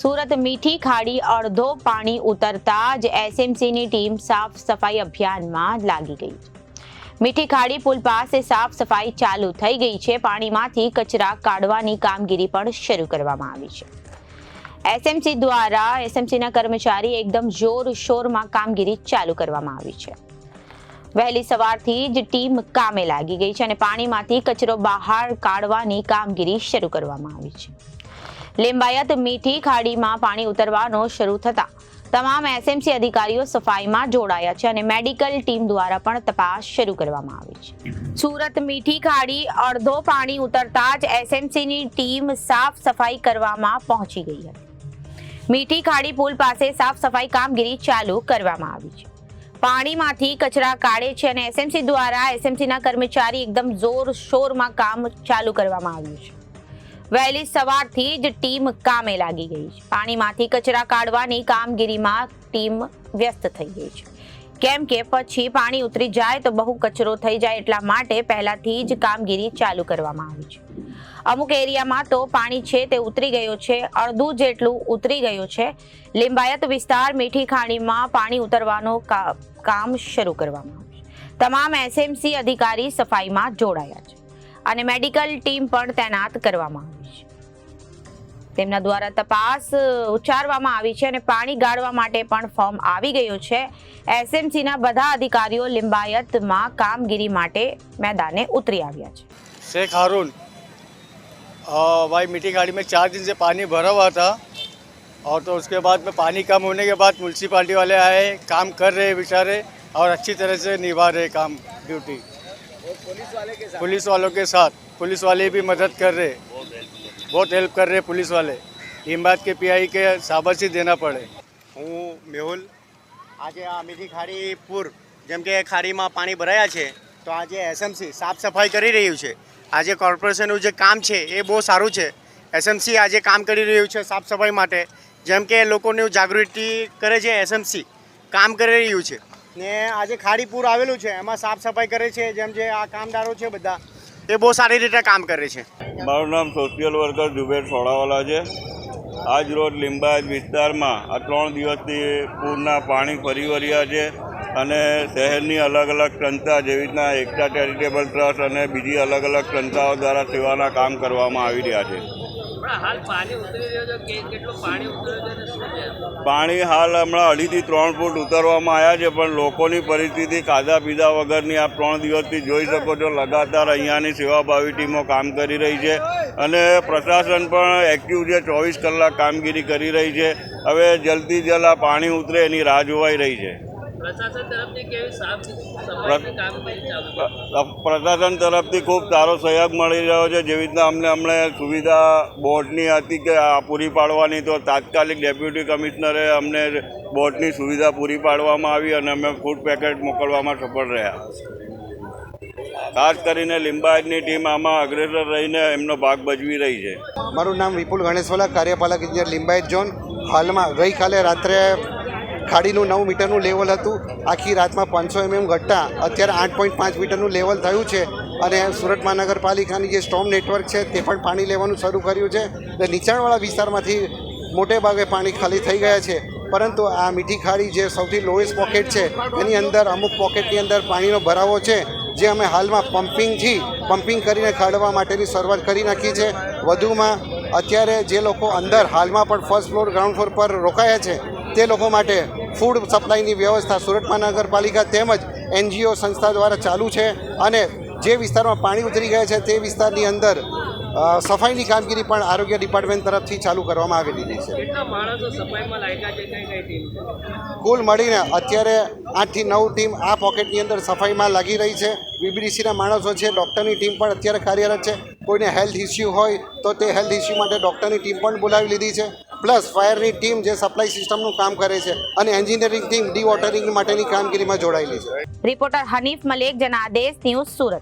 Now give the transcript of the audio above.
સુરત મીઠી ખાડી અડધો પાણી ઉતરતા જ એસએમસીની ટીમ સાફ સફાઈ અભિયાનમાં લાગી ગઈ. મીઠી ખાડી પુલ પાસે સાફ સફાઈ ચાલુ થઈ ગઈ છે. પાણીમાંથી કચરા કાઢવાની કામગીરી પણ શરૂ કરવામાં આવી છે. એસએમસી દ્વારા એસએમસીના કર્મચારી એકદમ જોરશોરમાં કામગીરી ચાલુ કરવામાં આવી છે. વહેલી સવારથી જ ટીમ કામે લાગી ગઈ છે અને પાણીમાંથી કચરો બહાર કાઢવાની કામગીરી શરૂ કરવામાં આવી છે. લિંબાયત મીઠી ખાડીમાં પાણી ઉતરવાનો શરૂ થતા તમામ એસએમસી અધિકારીઓ સફાઈમાં જોડાયા છે અને મેડિકલ ટીમ દ્વારા પણ તપાસ શરૂ કરવામાં આવી છે. સુરત મીઠી ખાડી અડધો પાણી ઉતરતા જ એસએમસીની ટીમ સાફ સફાઈ કરવામાં પહોંચી ગઈ હતી. મીઠી ખાડી પુલ પાસે સાફ સફાઈ કામગીરી ચાલુ કરવામાં આવી છે. પાણીમાંથી કચરા કાઢે છે અને એસએમસી દ્વારા એસએમસીના કર્મચારી એકદમ જોરશોરમાં કામ ચાલુ કરવામાં આવ્યું છે. વહેલી સવારથી જ ટીમ કામે લાગી ગઈ છે. પાણીમાંથી કચરા કાઢવાની કામગીરીમાં ટીમ વ્યસ્ત થઈ ગઈ છે, કેમ કે પછી પાણી ઉતરી જાય તો બહુ કચરો થઈ જાય, એટલા માટે પહેલાથી જ કામગીરી ચાલુ કરવામાં આવી છે. અમુક એરિયામાં તો પાણી છે તે ઉતરી ગયો છે, અડધું જેટલું ઉતરી ગયું છે. લિંબાયત વિસ્તાર મીઠી ખાડીમાં પાણી ઉતરવાનું કામ શરૂ કરવામાં આવ્યું છે. તમામ એસએમસી અધિકારી સફાઈમાં જોડાયા છે અને મેડિકલ ટીમ પણ તૈનાત કરવામાં આવી છે. તેમના દ્વારા તપાસ ઉચ્ચારવામાં આવી છે અને પાણી ગાળવા માટે પણ ફોર્મ આવી ગયો છે. એસએમસીના બધા અધિકારીઓ લિંબાયતમાં કામગીરી માટે मैदाने उतरी આવ્યા છે. शेख हारून भाई मीठी खाड़ी में 4 दिन से पानी भरा हुआ था और तो उसके बाद में पानी कम होने के बाद म्यूनसिपालिटी वाले आए, काम कर रहे बेचारे और अच्छी तरह से निभा रहे काम ड्यूटी. पुलिस वालों के साथ पुलिस वाले भी मदद कर रहे, बहुत हेल्प कर रहे पुलिस वाले. લિંબાયત के पीआई के शाबाशी देना पड़े. હું મેહુલ. આજે આ મીઠી ખાડી પૂર જેમ કે ખાડીમાં પાણી ભરાયા છે તો આજે એસએમસી સાફ સફાઈ કરી રહ્યું છે. આજે કોર્પોરેશનનું જે કામ છે એ બહુ સારું છે. એસએમસી આજે કામ કરી રહ્યું છે સાફ સફાઈ માટે. જેમ કે લોકોને જાગૃતિ કરે છે, એસએમસી કામ કરી રહ્યું છે ને આજે ખાડી પૂર આવેલું છે એમાં સાફ સફાઈ કરે છે. જેમ જે આ કામદારો છે બધા એ બહુ સારી રીતે કામ કરે છે. મારું નામ સોશિયલ વર્કર જુબેર સોડાવાલા છે. આજ રોજ લિંબાયત વિસ્તારમાં આ 3 દિવસથી પૂરના પાણી ફરી વળ્યા છે અને શહેરની અલગ અલગ સંસ્થા જેવી રીતના એકતા ચેરિટેબલ ટ્રસ્ટ અને બીજી અલગ અલગ સંસ્થાઓ દ્વારા સેવાના કામ કરવામાં આવી રહ્યા છે. પાણી હાલ હમણાં 2.5 થી 3 ફૂટ ઉતરવામાં આવ્યા છે, પણ લોકોની પરિસ્થિતિ ખાધા પીધા વગરની આપ 3 દિવસથી જોઈ શકો છો. લગાતાર અહીંયાની સેવાભાવી ટીમો કામ કરી રહી છે અને પ્રશાસન પણ એક્ટિવ છે, 24 કલાક કામગીરી કરી રહી છે. હવે જલ્દી જલ્દ આ પાણી ઉતરે એની રાહ જોવાઈ રહી છે. પ્રશાસન તરફથી ખૂબ સારો સહયોગ મળી રહ્યો છે. જેવી રીતના અમને સુવિધા બોટની હતી કે આ પૂરી પાડવાની, તો તાત્કાલિક ડેપ્યુટી કમિશનરે અમને બોટની સુવિધા પૂરી પાડવામાં આવી અને અમે ફૂડ પેકેટ મોકલવામાં સફળ રહ્યા. ખાસ કરીને લિંબાયતની ટીમ આમાં અગ્રેસર રહીને એમનો ભાગ ભજવી રહી છે. મારું નામ વિપુલ ગણેશવાલા, કાર્યપાલક ઇજનેર લિંબાયત ઝોન. હાલમાં ગઈકાલે રાત્રે ખાડીનું 9 મીટરનું લેવલ હતું. આખી રાતમાં 500 mm ઘટતા અત્યારે 8.5 મીટરનું લેવલ થયું છે અને સુરત મહાનગરપાલિકાની જે સ્ટોમ નેટવર્ક છે તે પણ પાણી લેવાનું શરૂ કર્યું છે. એટલે નીચાણવાળા વિસ્તારમાંથી મોટે ભાગે પાણી ખાલી થઈ ગયા છે, પરંતુ આ મીઠી ખાડી જે સૌથી લોએસ્ટ પોકેટ છે એની અંદર અમુક પોકેટની અંદર પાણીનો ભરાવો છે, જે અમે હાલમાં પમ્પિંગ કરીને કાઢવા માટેની શરૂઆત કરી નાખી છે. વધુમાં અત્યારે જે લોકો અંદર હાલમાં પણ ફર્સ્ટ ફ્લોર ગ્રાઉન્ડ ફ્લોર પર રોકાયા છે તે લોકો માટે ફૂડ સપ્લાયની વ્યવસ્થા સુરત મહાનગરપાલિકા તેમજ NGO સંસ્થા દ્વારા ચાલુ છે અને જે વિસ્તારમાં પાણી ઉતરી ગયા છે તે વિસ્તારની અંદર સફાઈની કામગીરી પણ આરોગ્ય ડિપાર્ટમેન્ટ તરફથી ચાલુ કરવામાં આવેલી છે. કુલ મળીને અત્યારે 8 થી 9 ટીમ આ પોકેટની અંદર સફાઈમાં લાગી રહી છે. VBDCના માણસો છે, ડૉક્ટરની ટીમ પણ અત્યારે કાર્યરત છે. કોઈને હેલ્થ ઇસ્યુ હોય તો તે હેલ્થ ઇસ્યુ માટે ડૉક્ટરની ટીમ પણ બોલાવી લીધી છે. પ્લસ ફાયરની ટીમ જે સપ્લાય સિસ્ટમનું કામ કરે છે અને એન્જિનિયરિંગ ટીમ ડી વોટરિંગ માટેની કામગીરીમાં જોડાયેલી છે. Reporter Hanif Malek, Janadesh news, Surat.